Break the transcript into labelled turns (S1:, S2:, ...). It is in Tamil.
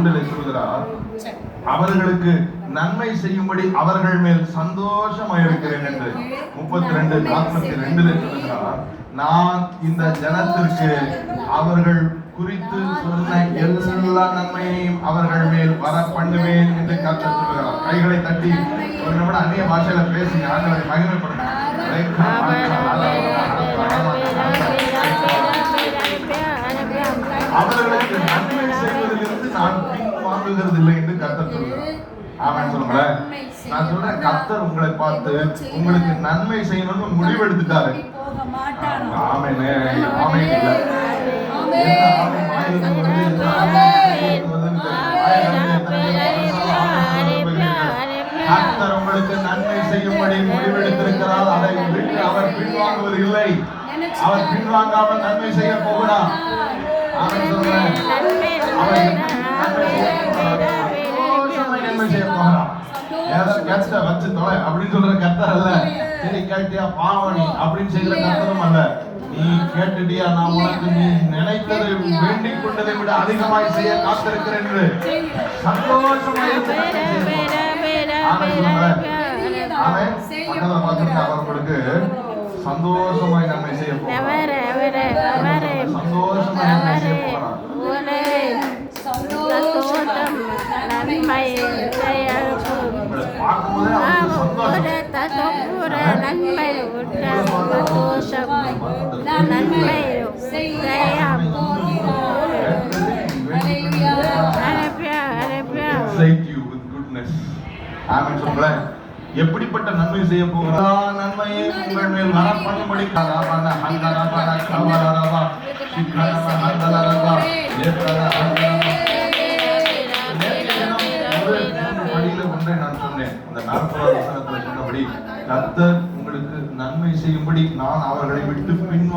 S1: 2 சொல்கிறார், அவர்களுக்கு நன்மை செய்யும்படி அவர்கள் மேல் சந்தோஷமாயிருக்கிறேன் என்று. 32:42 சொல்கிறார், நான் இந்த ஜனத்திற்கு அவர்கள் குறித்து சொன்ன எல்லா நன்மையையும் அவர்கள் மேல் வர பண்ணுவேன் என்று கர்த்தர் சொல்கிறார். கைகளை தட்டி ஒரு நிமிடம் அந்நிய பாஷையில பேசுங்க, ஆண்டவரை மகிமைப்படுங்க. அவர்களுக்கு நன்மை செய்வதிலிருந்து நான் பின் வாங்குகிறது இல்லை என்று கர்த்தர் சொல்கிறார். ஆமென் சொல்லுங்களேன். நான் சொல்றேன், கர்த்தர் உங்களை பார்த்து உங்களுக்கு நன்மை செய்யணும்னு முடிவெடுத்துட்டாரு. ஆமென். ஆமென் இல்ல. கர்த்தர் உங்களுக்கு நன்மை செய்யும்படி முடிவெடுத்திருக்கிறார். அதை விட்டு அவர் பின்வாங்குவது இல்லை. அவர் பின்வாங்காமல் நன்மை செய்ய போகிறார். ஆமென் சொல்றேன். நன்மை செய்ய போகிறார். ஏதாவது வச்சு தொலை அப்படின்னு சொல்ற கர்த்தர் அல்ல. சரி கேட்டியா பாவனி அப்படின்னு செய்கிற கர்த்தரும் அல்ல. நீ கேட்டுட்டியா, நான் உனக்கு நீ நினைத்ததை வேண்டிக் கொண்டதை விட அதிகமாய் செய்ய காத்திருக்கிறேன் என்று சந்தோஷமாய் அவர்களுக்கு சந்தோஷமாய் நன்மை செய்ய போகிறார். சந்தோஷமாய் நன்மை செய்ய போகிறார். எப்படிப்பட்ட நன்மை செய்ய போகிறார்? நன்மையை உங்கள் மேல் வர பண்ணும்படி நான் சொன்னேன். அந்த 40வது வசனத்துல சொன்னபடி கர்த்தர் உங்களுக்கு நன்மை செய்யும்படி நான் அவர்களை விட்டு பின்